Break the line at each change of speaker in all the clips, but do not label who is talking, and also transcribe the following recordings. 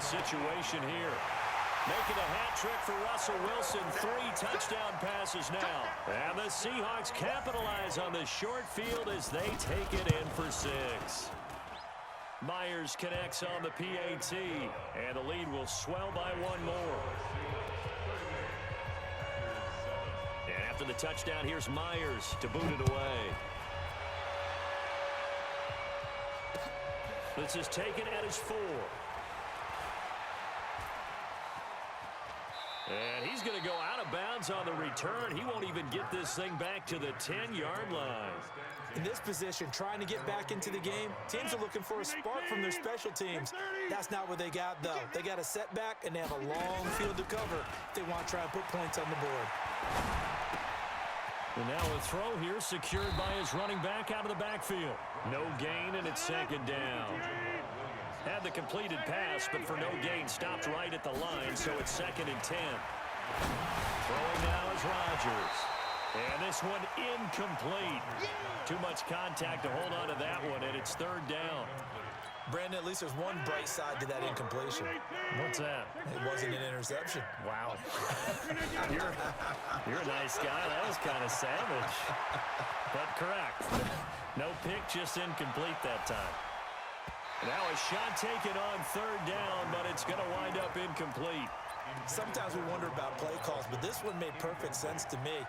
situation here. Making a hat trick for Russell Wilson. 3 touchdown passes now. And the Seahawks capitalize on the short field as they take it in for 6. Myers connects on the PAT, and the lead will swell by 1 more. And after the touchdown, here's Myers to boot it away. This is taken at his 4. And he's going to go out of bounds on the return. He won't even get this thing back to the 10-yard line.
In this position, trying to get back into the game, teams are looking for a spark from their special teams. That's not what they got, though. They got a setback, and they have a long field to cover if they want to try and put points on the board.
And now a throw here secured by his running back out of the backfield. No gain, and it's 2nd down. Had the completed pass, but for no gain, stopped right at the line, so it's 2nd and 10. Throwing now is Rodgers. And this one incomplete. Too much contact to hold on to that one, and it's 3rd down.
Brandon, at least there's one bright side to that incompletion.
What's that?
It wasn't an interception.
Wow. You're a nice guy. That was kind of savage. But correct. No pick, just incomplete that time. Now a shot taken on 3rd down, but it's going to wind up incomplete.
Sometimes we wonder about play calls, but this one made perfect sense to me.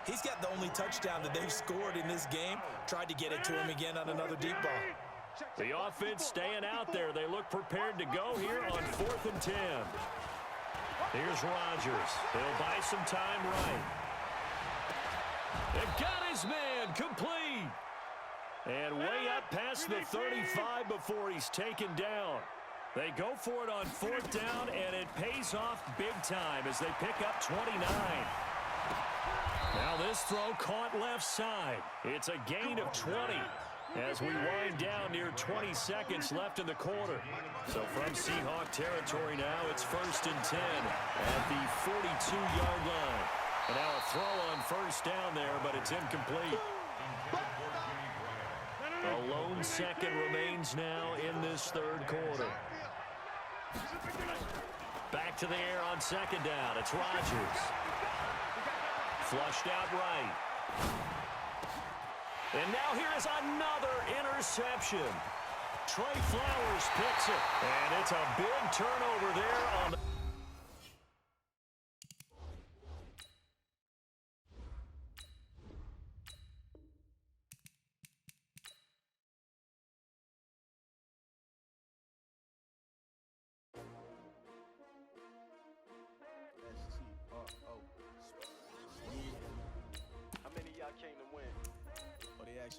He's got the only touchdown that they've scored in this game. Tried to get it to him again on another deep ball.
The offense staying out there. They look prepared to go here on 4th and 10. Here's Rodgers. He'll buy some time right. It got his man complete. And way up past the 35 before he's taken down. They go for it on 4th down, and it pays off big time as they pick up 29. Now this throw caught left side. It's a gain of 20 as we wind down near 20 seconds left in the quarter. So from Seahawk territory now, it's 1st and 10 at the 42-yard line. And now a throw on 1st down there, but it's incomplete. A lone second remains now in this 3rd quarter. Back to the air on 2nd down. It's Rodgers. Flushed out right. And now here is another interception. Trey Flowers picks it. And it's a big turnover there on the...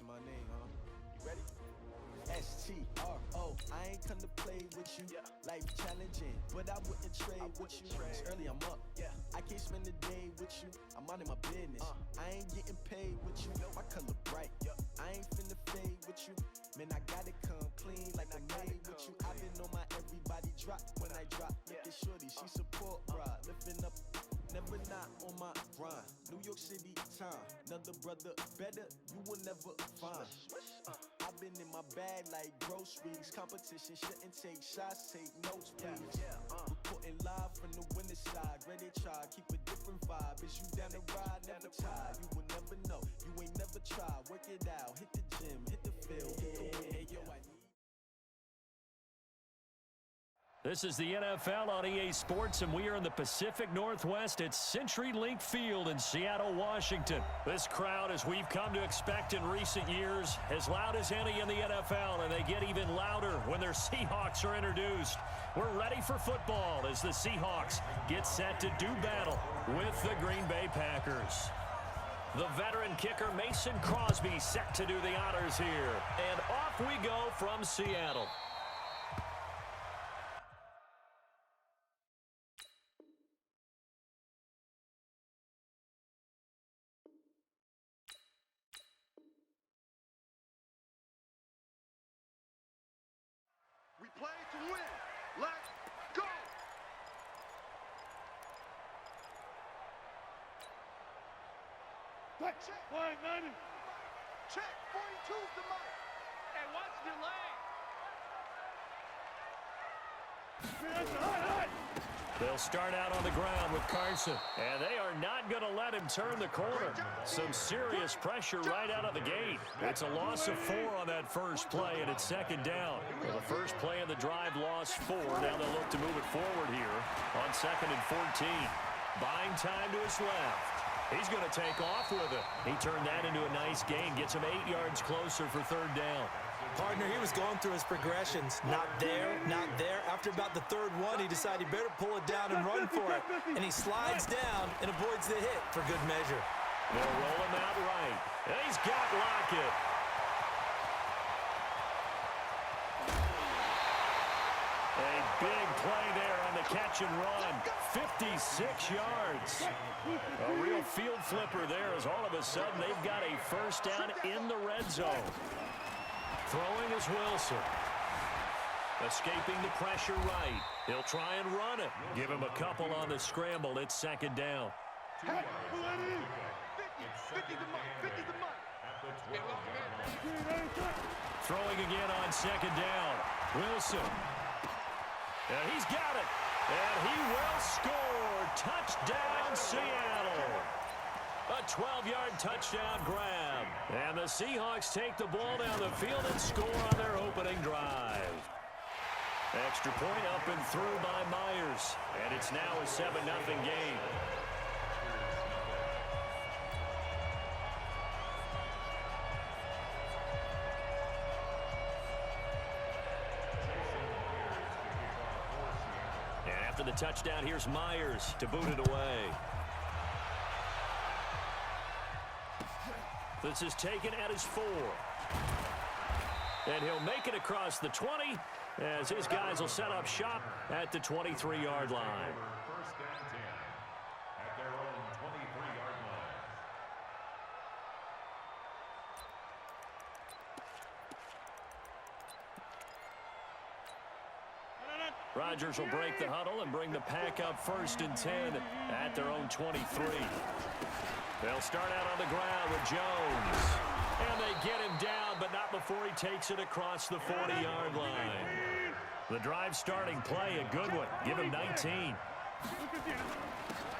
My name, huh? You ready? S-T-R-O. I ain't come to play with you. Life challenging, but I wouldn't trade with you. It's early, I'm up. I can't spend the day with you. I'm minding my business. I ain't getting paid with you. My color bright. I ain't finna fade with you. Man, I gotta come clean like I made with you. I've been on my everybody drop. When I drop, look at shorty, she support, bruh. Lifting up. Never not on my grind. New York City time. Another brother better, you will never find. I've been in my bag like groceries. Competition shouldn't take shots, take notes, please. Reporting live from the winning side. Ready to try, keep a different vibe. Is you down the ride, never tired. You will never know, you ain't never tried. Work it out, hit the gym, hit the field, hit the win. Hey, yo, I need.
This is the NFL on EA Sports, and we are in the Pacific Northwest at CenturyLink Field in Seattle, Washington. This crowd, as we've come to expect in recent years, as loud as any in the NFL, and they get even louder when their Seahawks are introduced. We're ready for football as the Seahawks get set to do battle with the Green Bay Packers. The veteran kicker Mason Crosby set to do the honors here. And off we go from Seattle.
We play to win. Let's go. Check.
Flag 90.
Check. 42's the mark.
Hey, watch the lane.
They'll start out on the ground with Carson, and they are not going to let him turn the corner. Some serious pressure right out of the gate. It's a loss of 4 on that first play, and it's second down. Well, the first play of the drive lost 4. Now they'll look to move it forward here on 2nd and 14. Buying time to his left. He's going to take off with it. He turned that into a nice gain, gets him 8 yards closer for third down.
Partner, he was going through his progressions. Not there, not there. After about the third one, he decided he better pull it down and run for it. And he slides down and avoids the hit for good measure.
They'll roll him out right. And he's got Lockett. A big play there on the catch and run. 56 yards. A real field flipper there as all of a sudden they've got a first down in the red zone. Throwing is Wilson. Escaping the pressure right. He'll try and run it. Give him a couple on the scramble. It's second down.
Hey, 50 the mark.
Throwing again on second down. Wilson. And he's got it. And he will score. Touchdown, Seattle. A 12-yard touchdown grab. And the Seahawks take the ball down the field and score on their opening drive. Extra point up and through by Myers. And it's now a 7-0 game. And after the touchdown, here's Myers to boot it away. This is taken at his 4. And he'll make it across the 20 as his guys will set up shop at the 23-yard line.
First and 10 at their own 23-yard line.
Rodgers will break the huddle and bring the pack up 1st and 10 at their own 23. They'll start out on the ground with Jones. And they get him down, but not before he takes it across the 40-yard line. The drive starting play, a good one. Give him 19.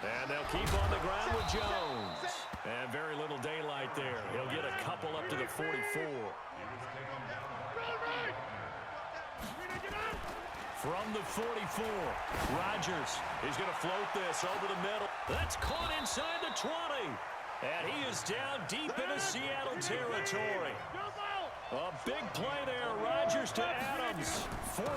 And they'll keep on the ground with Jones. And very little daylight there. He'll get a couple up to the 44. From the 44, Rodgers. He's going to float this over the middle. That's caught inside the 20. And he is down deep into Seattle territory. A big play there. Rodgers to Adams. 43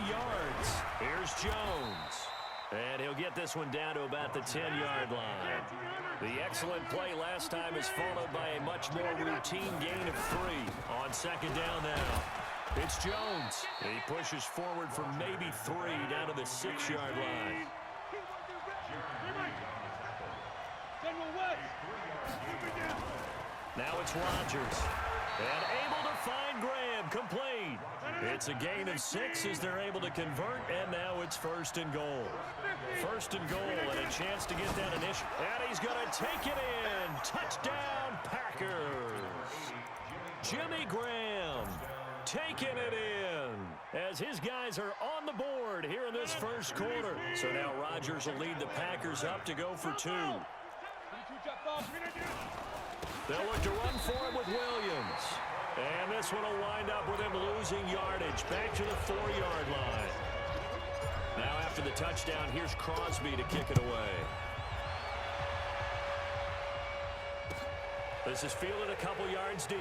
yards. Here's Jones. And he'll get this one down to about the 10-yard line. The excellent play last time is followed by a much more routine gain of 3 on second down now. It's Jones. He pushes forward from maybe 3 down to the 6-yard line. Now it's Rodgers. And able to find Graham. Complete. It's a gain of 6 as they're able to convert, and now it's 1st and goal. 1st and goal and a chance to get that initial. And he's going to take it in. Touchdown, Packers. Jimmy Graham taking it in as his guys are on the board here in this first quarter. So now Rodgers will lead the Packers up to go for 2. They'll look to run for him with Williams. And this one will wind up with him losing yardage back to the 4-yard line. Now after the touchdown, here's Crosby to kick it away. This is fielded a couple yards deep.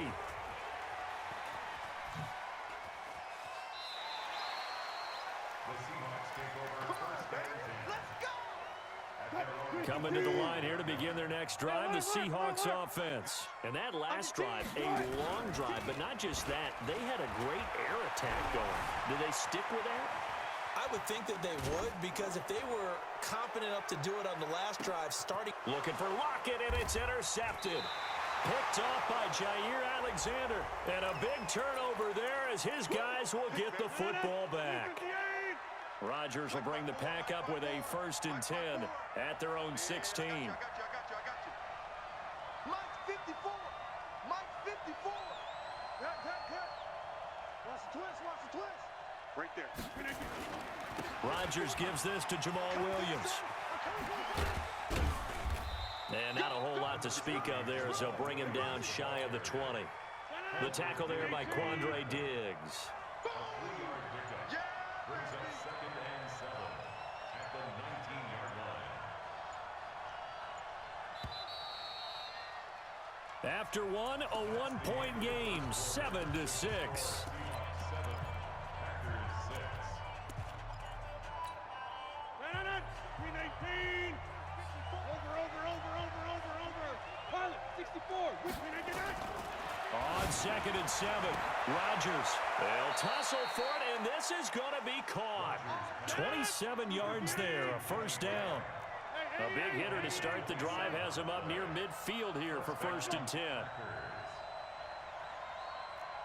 Coming to the line here to begin their next drive, the Seahawks offense. And that last drive, a long drive, but not just that. They had a great air attack going. Do they stick with that?
I would think that they would, because if they were confident enough to do it on the last drive, starting...
Looking for Lockett, and it's intercepted. Picked off by Jair Alexander. And a big turnover there as his guys will get the football back. Rodgers will bring the pack up with a 1st and 10 at their own 16.
I got you. Mike 54. Watch the twist. Right there.
Rodgers gives this to Jamal Williams. And not a whole lot to speak of there as they'll bring him down shy of the 20. The tackle there by Quandre Diggs.
Brings up 2nd and 7 at the 19-yard line.
After one, a one-point game, 7-6. On 2nd and 7, Rodgers. They'll tussle for it, and this is going to be caught. 27 yards there, a first down. A big hitter to start the drive has him up near midfield here for 1st and 10.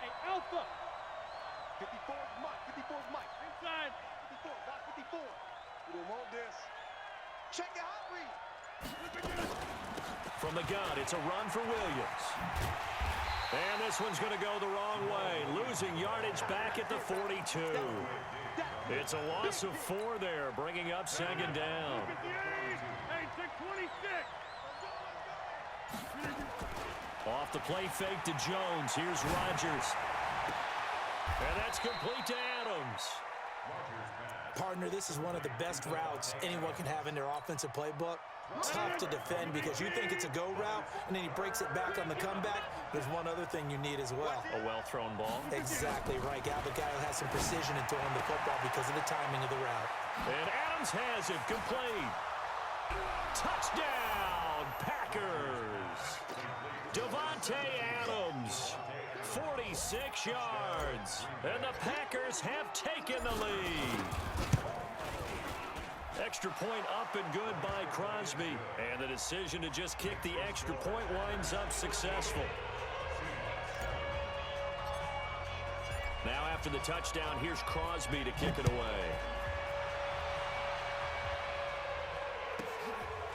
Hey, Alpha.
54 is Mike. 54 is Mike.
Inside.
54. Block 54. We don't want this. Check your hot read.
From the gun, it's a run for Williams. And this one's going to go the wrong way, losing yardage back at the 42. It's a loss of 4 there, bringing up 2nd down.
Hey, 626.
Off the play fake to Jones. Here's Rodgers. And that's complete to Adams.
Partner, this is one of the best routes anyone can have in their offensive playbook. Tough to defend because you think it's a go route, and then he breaks it back on the comeback. There's one other thing you need as well.
A well-thrown ball.
Exactly right. Got the guy who has some precision in throwing the football because of the timing of the route.
And Adams has it complete. Touchdown, Packers. Devontae Adams, 46 yards. And the Packers have taken the lead. Extra point up and good by Crosby. And the decision to just kick the extra point winds up successful. Now after the touchdown, here's Crosby to kick it away.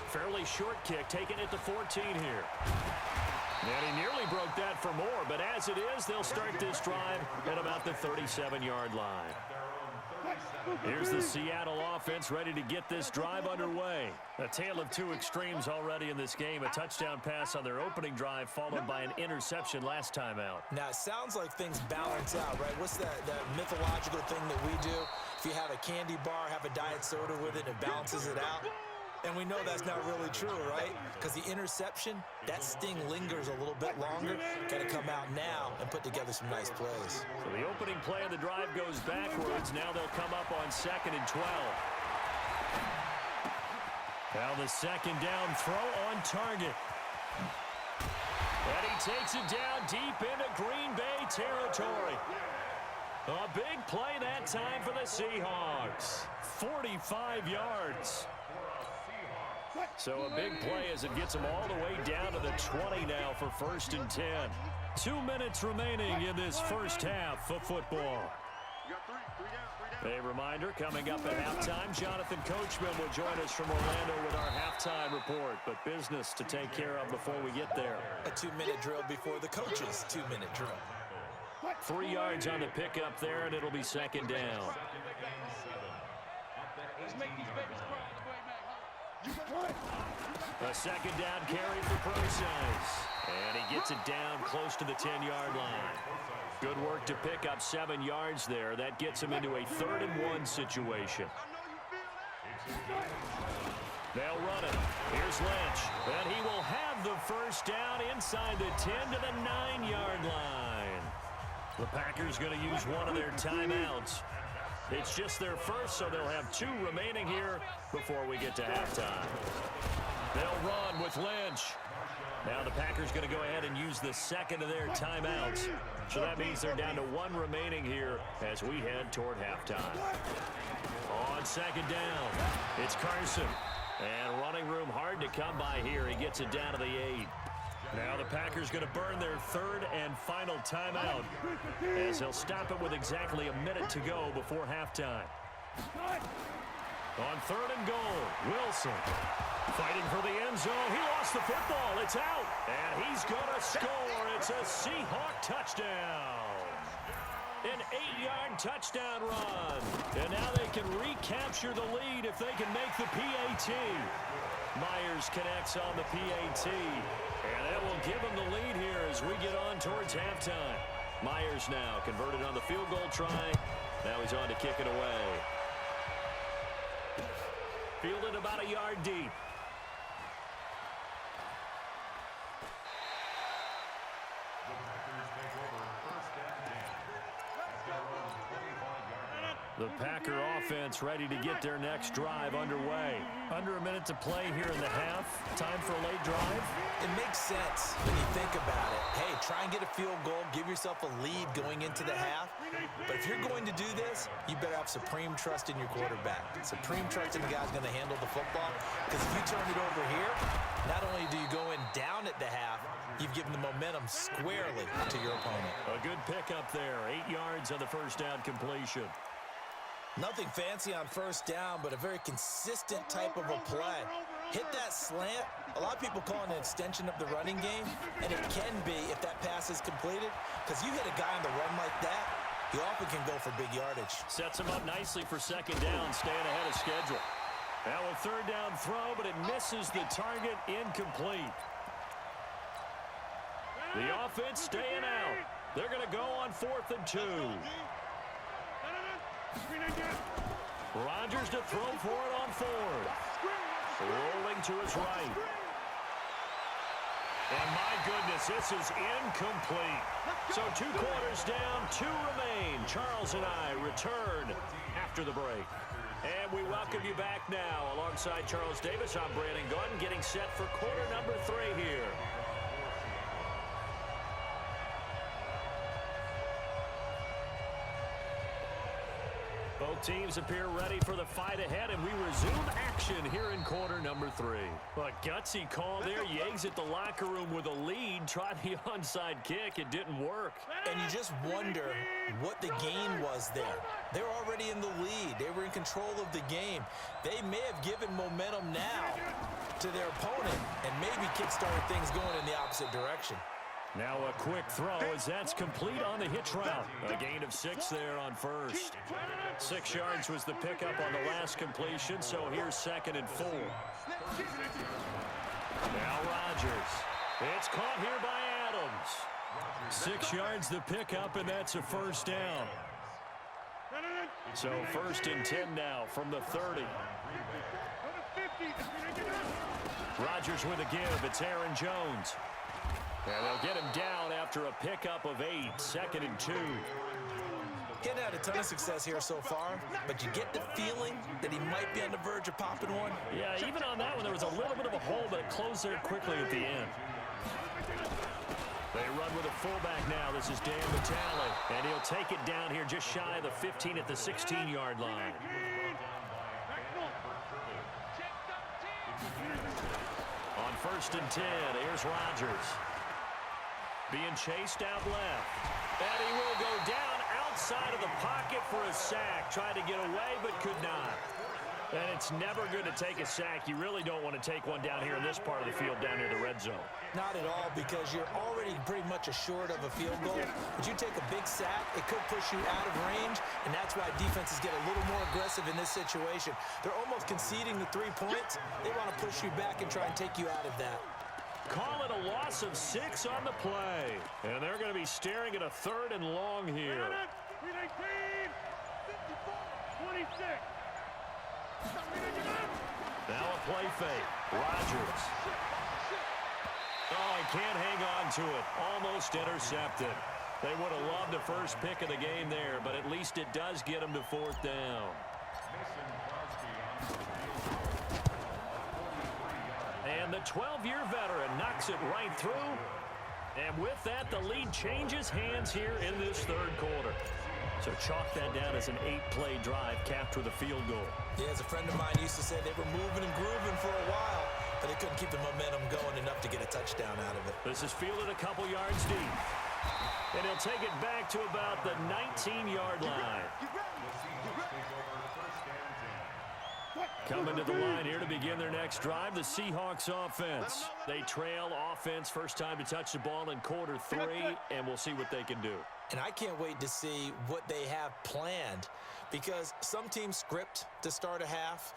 Fairly short kick, taking it to 14 here. And he nearly broke that for more, but as it is, they'll start this drive at about the 37-yard line. Here's the Seattle offense ready to get this drive underway. A tale of two extremes already in this game. A touchdown pass on their opening drive followed by an interception last time out.
Now, it sounds like things balance out, right? What's that mythological thing that we do? If you have a candy bar, have a diet soda with it, it balances it out. And we know that's not really true, right? Because the interception, that sting lingers a little bit longer. Got to come out now and put together some nice plays.
So the opening play of the drive goes backwards. Now they'll come up on 2nd and 12. Now the 2nd down throw on target. And he takes it down deep into Green Bay territory. A big play that time for the Seahawks. 45 yards. So a big play as it gets them all the way down to the 20 now for 1st and 10. 2 minutes remaining in this first half of football.
You got three down.
A reminder, coming up at halftime, Jonathan Coachman will join us from Orlando with our halftime report. But business to take care of before we get there.
A 2-minute drill before the coach's 2-minute drill.
3 yards on the pickup there, and it'll be 2nd down.
Let's make these babies cry.
A 2nd down carry for Procise. And he gets it down close to the 10-yard line. Good work to pick up 7 yards there. That gets him into a 3rd and 1 situation. They'll run it. Here's Lynch. And he will have the first down inside the 10 to the 9-yard line. The Packers going to use one of their timeouts. It's just their first, so they'll have 2 remaining here before we get to halftime. They'll run with Lynch. Now the Packers going to go ahead and use the 2nd of their timeouts. So that means they're down to 1 remaining here as we head toward halftime. On 2nd down, it's Carson. And running room hard to come by here. He gets it down to the 8. Now the Packers going to burn their 3rd and final timeout as they'll stop it with exactly a minute to go before halftime. On 3rd and goal, Wilson fighting for the end zone. He lost the football. It's out. And he's going to score. It's a Seahawk touchdown. An 8-yard touchdown run. And now they can recapture the lead if they can make the PAT. Myers connects on the PAT. And that will give them the lead here as we get on towards halftime. Myers now converted on the field goal try. Now he's on to kick it away. Fielded about a yard deep. The Packer offense ready to get their next drive underway. Under a minute to play here in the half. Time for a late drive.
It makes sense when you think about it. Hey, try and get a field goal. Give yourself a lead going into the half. But if you're going to do this, you better have supreme trust in your quarterback. Supreme trust in the guy's going to handle the football. Because if you turn it over here, not only do you go in down at the half, you've given the momentum squarely to your opponent.
A good pickup there. 8 yards on the first down completion.
Nothing fancy on first down, but a very consistent type of a play. Hit that slant. A lot of people call it an extension of the running game, and it can be if that pass is completed, because you hit a guy on the run like that, he often can go for big yardage.
Sets him up nicely for second down, staying ahead of schedule. Now a third down throw, but it misses the target, incomplete. The offense staying out. They're going to go on 4th and 2. Rodgers to throw for it on 4th. Rolling to his right. And my goodness, this is incomplete. So 2 quarters down, 2 remain. Charles and I return after the break. And we welcome you back now. Alongside Charles Davis, I'm Brandon Gunn, getting set for quarter number 3 here. Both teams appear ready for the fight ahead, and we resume action here in quarter number 3. A gutsy call there. You exit the locker room with a lead. Tried the onside kick. It didn't work.
And you just wonder what the gain was there. They're already in the lead. They were in control of the game. They may have given momentum now to their opponent and maybe kick-started things going in the opposite direction.
Now a quick throw as that's complete on the hitch route. A gain of 6 there on first. 6 yards was the pickup on the last completion, so here's 2nd and 4. Now Rodgers. It's caught here by Adams. 6 yards the pickup, and that's a first down. So 1st and 10 now from the 30. Rodgers with a give. It's Aaron Jones. And they'll get him down after a pickup of 8. 2nd and 2.
Getting had a ton of success here so far, but you get the feeling that he might be on the verge of popping one.
Yeah, even on that one, there was a little bit of a hole, but it closed there quickly at the end. They run with a fullback now. This is Dan Vitale, and he'll take it down here just shy of the 15 at the 16-yard line. On 1st and 10, here's Rodgers. Being chased out left. And he will go down outside of the pocket for a sack. Tried to get away, but could not. And it's never good to take a sack. You really don't want to take one down here in this part of the field, down near the red zone.
Not at all, because you're already pretty much assured of a field goal. But you take a big sack, it could push you out of range, and that's why defenses get a little more aggressive in this situation. They're almost conceding the 3 points. They want to push you back and try and take you out of that.
Call it a loss of 6 on the play. And they're going to be staring at a 3rd and long here.
26.
Now a play fake. Rodgers. Oh, he can't hang on to it. Almost intercepted. They would have loved the first pick of the game there, but at least it does get them to 4th down. And the 12-year veteran knocks it right through. And with that, the lead changes hands here in this 3rd quarter. So chalk that down as an 8-play drive capped with a field goal.
Yeah, as a friend of mine used to say, they were moving and grooving for a while, but they couldn't keep the momentum going enough to get a touchdown out of it.
This is fielded a couple yards deep. And he'll take it back to about the 19-yard line. Coming to the line here to begin their next drive, the Seahawks offense. They trail offense, first time to touch the ball in quarter 3, and we'll see what they can do.
And I can't wait to see what they have planned, because some teams script to start a half.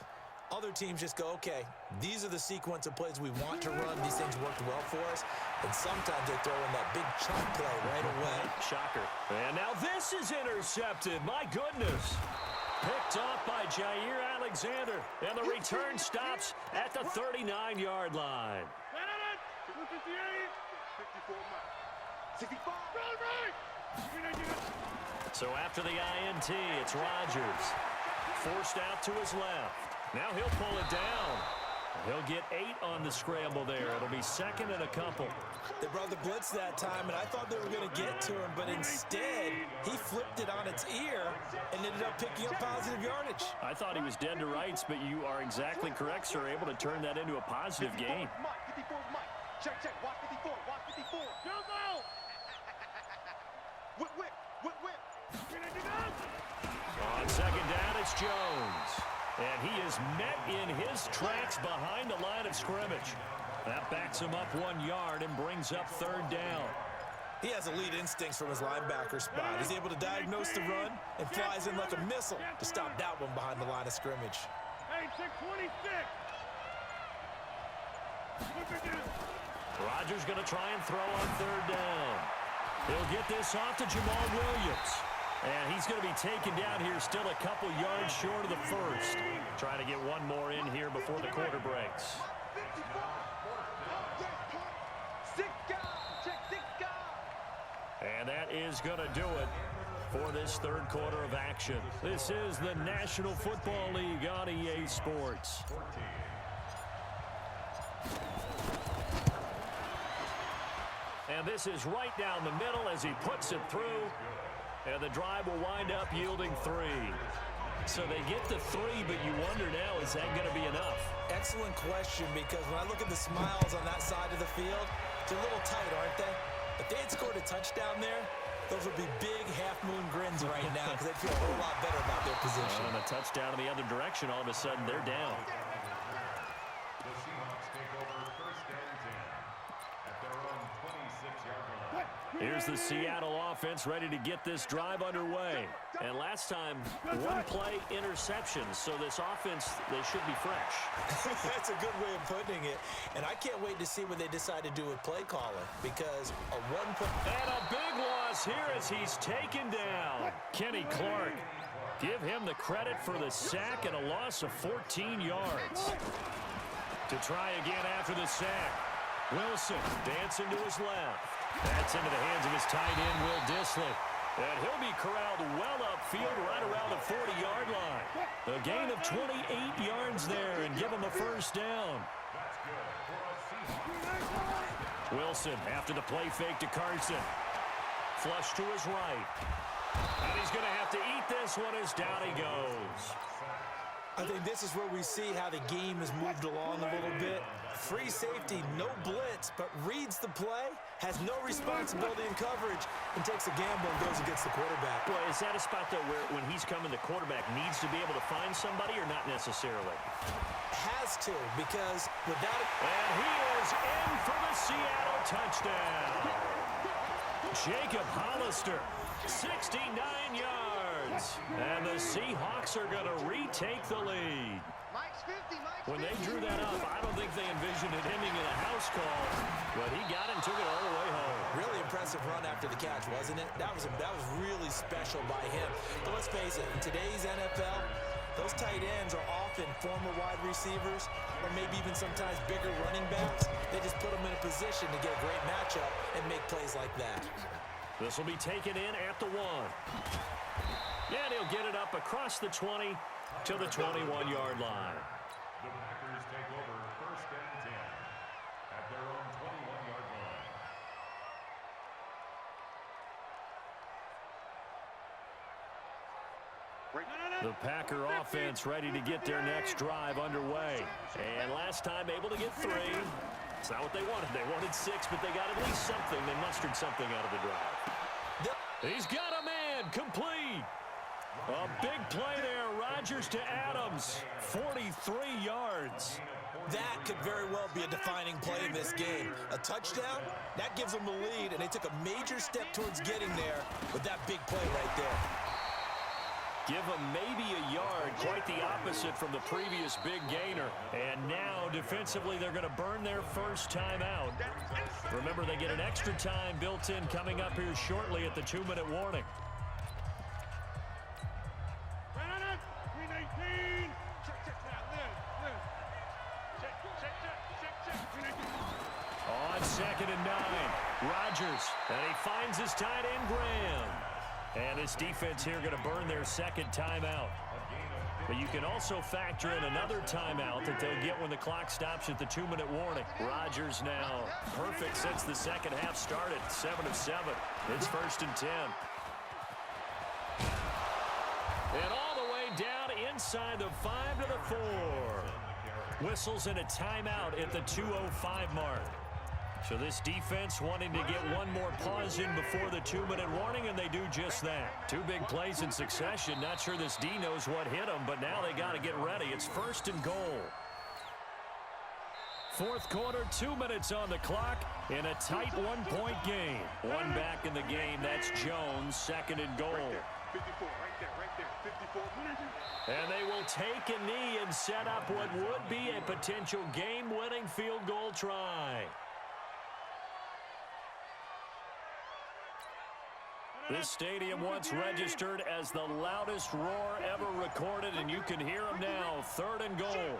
Other teams just go, okay, these are the sequence of plays we want to run. These things worked well for us. And sometimes they throw in that big chunk play right away.
Shocker. And now this is intercepted. My goodness. Picked off by Jair Alexander. And the return stops at the 39-yard line.
54 miles. 65.
So after the INT, it's Rodgers. Forced out to his left. Now he'll pull it down. He'll get 8 on the scramble there. It'll be second and a couple.
They brought the blitz that time, and I thought they were going to get to him, but instead, he flipped it on its ear and ended up picking up positive yardage.
I thought he was dead to rights, but you are exactly correct, sir. Able to turn that into a positive gain.
54 Mike. Check. Watch 54. Watch 54.
Jumbo!
Whip.
On second down, it's Jones. And he is met in his tracks behind the line of scrimmage. That backs him up 1 yard and brings up third down.
He has elite instincts from his linebacker spot. He's able to diagnose the run and flies in like a missile to stop that one behind the line of scrimmage.
Hey, 626.
Rodgers going to try and throw on third down. He'll get this off to Jamal Williams. And he's going to be taken down here, still a couple yards short of the first. Trying to get one more in here before the quarter breaks.
6 guys. Check 6 guys.
And that is going to do it for this third quarter of action. This is the National Football League on EA Sports. And this is right down the middle as he puts it through. And the drive will wind up yielding 3. So they get the 3, but you wonder now, is that going to be enough?
Excellent question, because when I look at the smiles on that side of the field, they're a little tight, aren't they? If they had scored a touchdown there, those would be big half-moon grins right now, because they'd feel a whole lot better about their position.
And a touchdown in the other direction, all of a sudden they're down.
The Seahawks take over first and 10 at their own 26-yard line.
Here's the Seattle offense ready to get this drive underway. And last time, one play interceptions. So this offense, they should be fresh.
That's a good way of putting it. And I can't wait to see what they decide to do with play calling, because a one-point...
And a big loss here as he's taken down. Kenny Clark. Give him the credit for the sack and a loss of 14 yards. To try again after the sack. Wilson dancing to his left. That's into the hands of his tight end, Will Dissly. And he'll be corralled well upfield right around the 40-yard line. A gain of 28 yards there and give him a first down. Wilson after the play fake to Carson. Flush to his right. And he's going to have to eat this one as down he goes.
I think this is where we see how the game has moved along a little bit. Free safety, no blitz, but reads the play, has no responsibility in coverage, and takes a gamble and goes against the quarterback.
Well, is that a spot, though, where when he's coming, the quarterback needs to be able to find somebody or not necessarily?
Has to, because without it...
And he is in for the Seattle touchdown. Jacob Hollister, 69 yards. And the Seahawks are going to retake the lead. When they drew that up, I don't think they envisioned it ending in a house call, but he got it and took it all the way home.
Really impressive run after the catch, wasn't it? That was really special by him. But let's face it, in today's NFL, those tight ends are often former wide receivers or maybe even sometimes bigger running backs. They just put them in a position to get a great matchup and make plays like that.
This will be taken in at the 1. And he'll get it up across the 20 to the 21-yard line.
The Packers take over first and 10 at their own 21-yard line.
The Packer offense ready to get their next drive underway. And last time able to get 3. It's not what they wanted. They wanted 6, but they got at least something. They mustered something out of the drive. He's got a man complete. A big play there. Rodgers to Adams. 43 yards.
That could very well be a defining play in this game. A touchdown, that gives them the lead, and they took a major step towards getting there with that big play right there.
Give them maybe a yard, quite the opposite from the previous big gainer. And now, defensively, they're going to burn their first timeout. Remember, they get an extra time built in coming up here shortly at the 2-minute warning. On 2nd and 9, Rodgers, and he finds his tight end, Graham. And this defense here going to burn their second timeout. But you can also factor in another timeout that they'll get when the clock stops at the 2-minute warning. Rodgers now perfect since the second half started, 7 of 7. It's 1st and 10. And all the way down inside the 5 to the 4. Whistles and a timeout at the 2:05 mark. So this defense wanting to get one more pause in before the 2-minute warning, and they do just that. 2 big plays in succession. Not sure this D knows what hit them, but now they got to get ready. It's 1st and goal. 4th quarter, 2 minutes on the clock in a tight 1-point game. One back in the game. That's Jones, 2nd and goal.
54, right there, 54.
And they will take a knee and set up what would be a potential game-winning field goal try. This stadium once registered as the loudest roar ever recorded, and you can hear them now. 3rd and goal.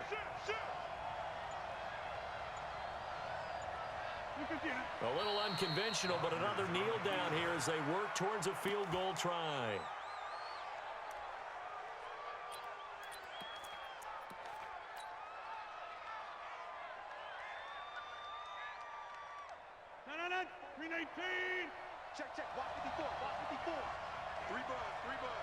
A little unconventional, but another kneel down here as they work towards a field goal try.
Check, watch 54, watch 54. 3 buds, 3 buds.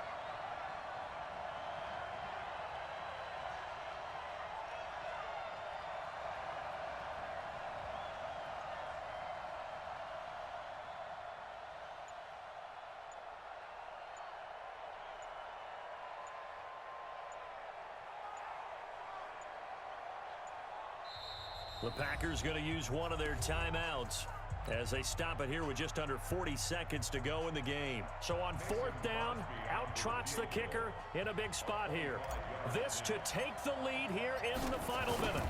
The Packers going to use one of their timeouts as they stop it here with just under 40 seconds to go in the game. So on 4th down, out trots the kicker in a big spot here. This to take the lead here in the final minute.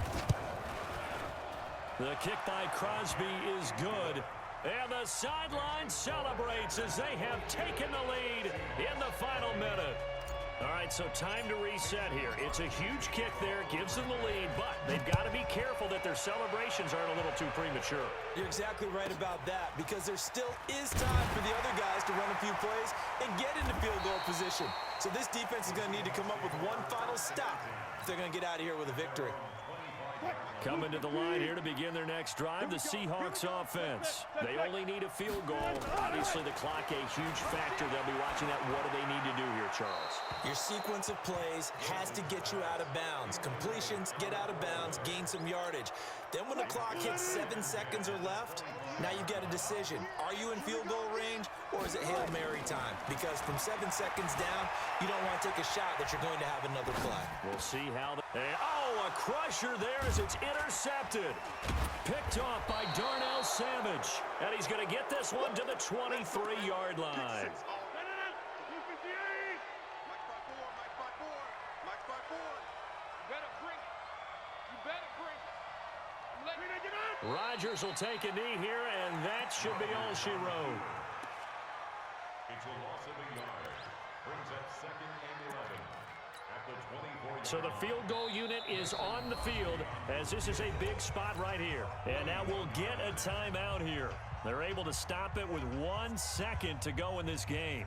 The kick by Crosby is good. And the sideline celebrates as they have taken the lead in the final minute. All right, so time to reset here. It's a huge kick there, gives them the lead, but they've got to be careful that their celebrations aren't a little too premature.
You're exactly right about that, because there still is time for the other guys to run a few plays and get into field goal position. So this defense is going to need to come up with one final stop if they're going to get out of here with a victory.
Coming to the line here to begin their next drive, the Seahawks offense. They only need a field goal. Obviously, the clock a huge factor. They'll be watching that. What do they need to do here, Charles?
Your sequence of plays has to get you out of bounds. Completions, get out of bounds, gain some yardage. Then when the clock hits 7 seconds or left, now you get a decision. Are you in field goal range, or is it Hail Mary time? Because from 7 seconds down, you don't want to take a shot that you're going to have another play.
We'll see how a crusher there as it's intercepted. Picked off by Darnell Savage. And he's going to get this one to the 23-yard line. Rodgers will take a knee here, and that should be all she wrote.
It's a loss of a yard. Brings up 2nd and 11 at the 24.
So the field goal unit is on the field as this is a big spot right here. And now we'll get a timeout here. They're able to stop it with 1 second to go in this game.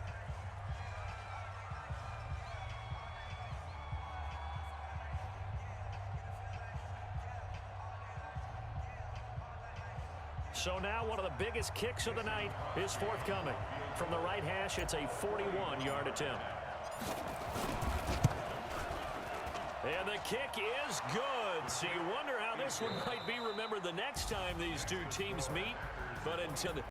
So now one of the biggest kicks of the night is forthcoming. From the right hash, it's a 41-yard attempt. And the kick is good. So you wonder how this one might be remembered the next time these two teams meet. But until the